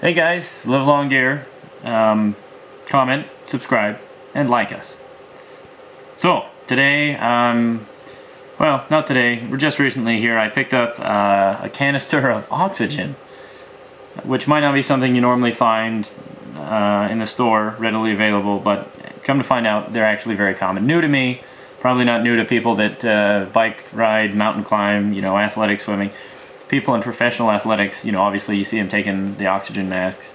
Hey guys, LiveLongGear. Comment, subscribe, and like us. So, today, well, not today, we're just recently here, I picked up a canister of oxygen, which might not be something you normally find in the store, readily available, but come to find out, they're actually very common. New to me, probably not new to people that bike ride, mountain climb, you know, athletic swimming. People in professional athletics, you know, obviously you see them taking the oxygen masks.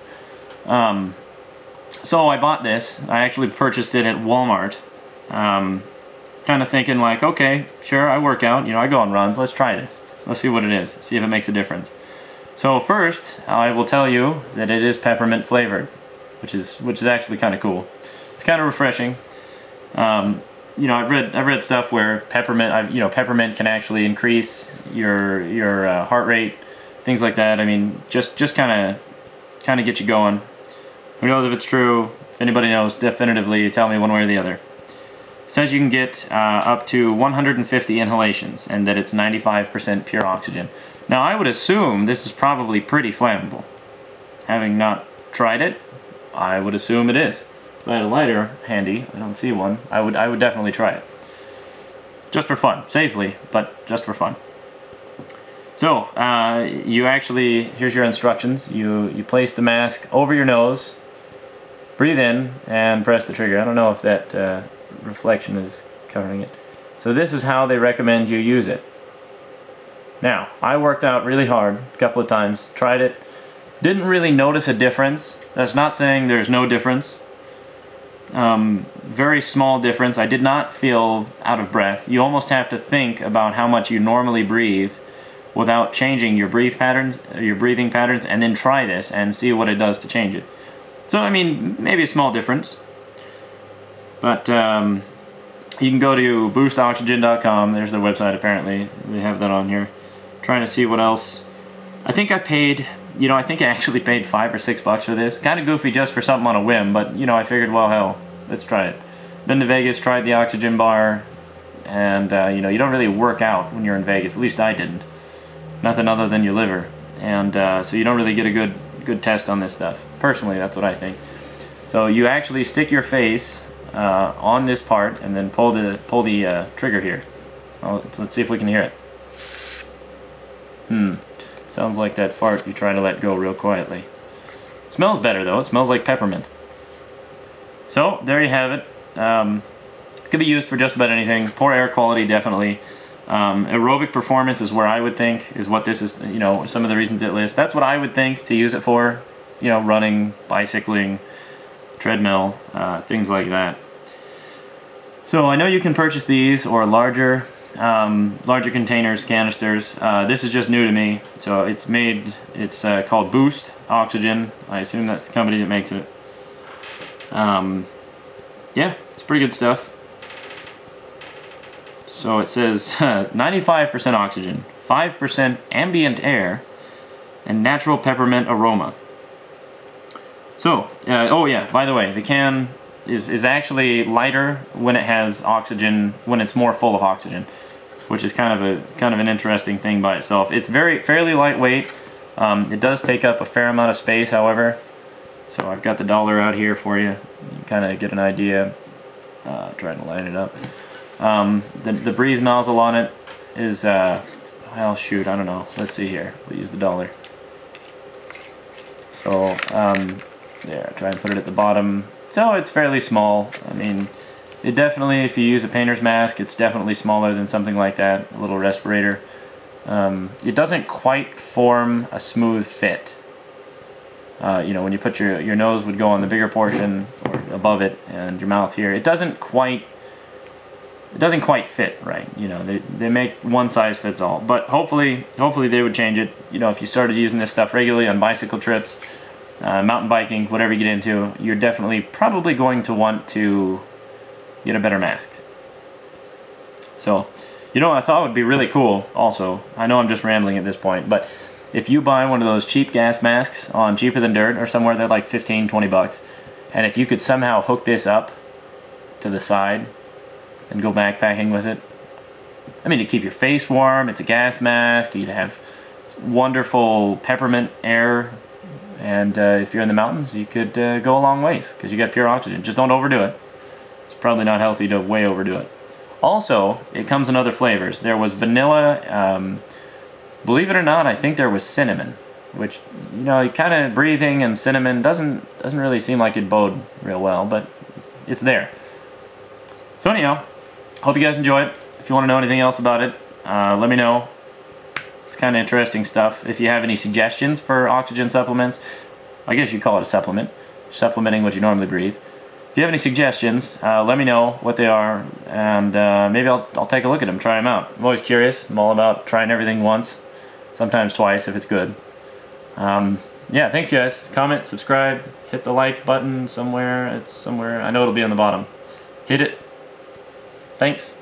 So I bought this. I actually purchased it at Walmart. Kind of thinking like, okay, sure, I work out, you know, I go on runs, let's try this. Let's see what it is, see if it makes a difference. So first, I will tell you that it is peppermint flavored, which is actually kind of cool. It's kind of refreshing. You know, I've read stuff where peppermint can actually increase your heart rate, things like that. I mean, just kind of get you going. Who knows if it's true? If anybody knows definitively, tell me one way or the other. It says you can get up to 150 inhalations, and that it's 95% pure oxygen. Now, I would assume this is probably pretty flammable. Having not tried it, I would assume it is. If I had a lighter handy, I don't see one, I would definitely try it. Just for fun. Safely, but just for fun. So, you actually, here's your instructions. You place the mask over your nose, breathe in, and press the trigger. I don't know if that reflection is covering it. So this is how they recommend you use it. Now, I worked out really hard a couple of times, tried it, didn't really notice a difference. That's not saying there's no difference. Very small difference. I did not feel out of breath. You almost have to think about how much you normally breathe without changing your breathing patterns, and then try this and see what it does to change it. So, I mean, maybe a small difference. But you can go to boostoxygen.com. There's their website, apparently. They have that on here. Trying to see what else. I think I paid, you know, I think I actually paid $5 or $6 for this. Kind of goofy just for something on a whim, but, you know, I figured, well, hell, let's try it. Been to Vegas, tried the oxygen bar, and, you know, you don't really work out when you're in Vegas. At least I didn't. Nothing other than your liver. And so you don't really get a good test on this stuff. Personally, that's what I think. So you actually stick your face on this part and then pull the trigger here. So let's see if we can hear it. Sounds like that fart you try to let go real quietly. It smells better though. It smells like peppermint. So there you have it. Could be used for just about anything. Poor air quality, definitely. Aerobic performance is where I would think is what this is, you know, some of the reasons it lists. That's what I would think to use it for, you know, running, bicycling, treadmill, things like that. So I know you can purchase these or larger containers, canisters. This is just new to me. So it's called Boost Oxygen. I assume that's the company that makes it. Yeah, it's pretty good stuff. So it says 95% oxygen, 5% ambient air, and natural peppermint aroma. So, oh yeah, by the way, the can is actually lighter when it has oxygen, when it's more full of oxygen, which is kind of an interesting thing by itself. It's fairly lightweight. It does take up a fair amount of space, however. So I've got the dollar out here for you. You can kind of get an idea. Trying to line it up. The breathe nozzle on it is, well, shoot, I don't know. Let's see here. We'll use the dollar. So, there, try and put it at the bottom. So it's fairly small. I mean, it definitely, if you use a painter's mask, it's definitely smaller than something like that, a little respirator. It doesn't quite form a smooth fit. You know, when you put your nose would go on the bigger portion, or above it, and your mouth here, it doesn't quite fit right. You know, they make one size fits all. But hopefully they would change it. You know, if you started using this stuff regularly on bicycle trips, mountain biking, whatever you get into, you're definitely probably going to want to get a better mask. So, you know, I thought would be really cool also. I know I'm just rambling at this point, but if you buy one of those cheap gas masks on Cheaper Than Dirt or somewhere, they're like 15, 20 bucks. And if you could somehow hook this up to the side and go backpacking with it, I mean, to keep your face warm, it's a gas mask, you'd have wonderful peppermint air And if you're in the mountains, you could go a long ways because you get pure oxygen. Just don't overdo it. It's probably not healthy to way overdo it. Also, it comes in other flavors. There was vanilla, believe it or not, I think there was cinnamon, which, you know, kind of breathing and cinnamon doesn't really seem like it'd bode real well, but it's there. So anyhow, hope you guys enjoy it. If you want to know anything else about it, let me know. It's kind of interesting stuff. If you have any suggestions for oxygen supplements, I guess you call it a supplement, supplementing what you normally breathe. If you have any suggestions, let me know what they are, and maybe I'll take a look at them, try them out. I'm always curious. I'm all about trying everything once, sometimes twice if it's good. Yeah, thanks guys. Comment, subscribe, hit the like button somewhere. It's somewhere. I know it'll be on the bottom. Hit it. Thanks.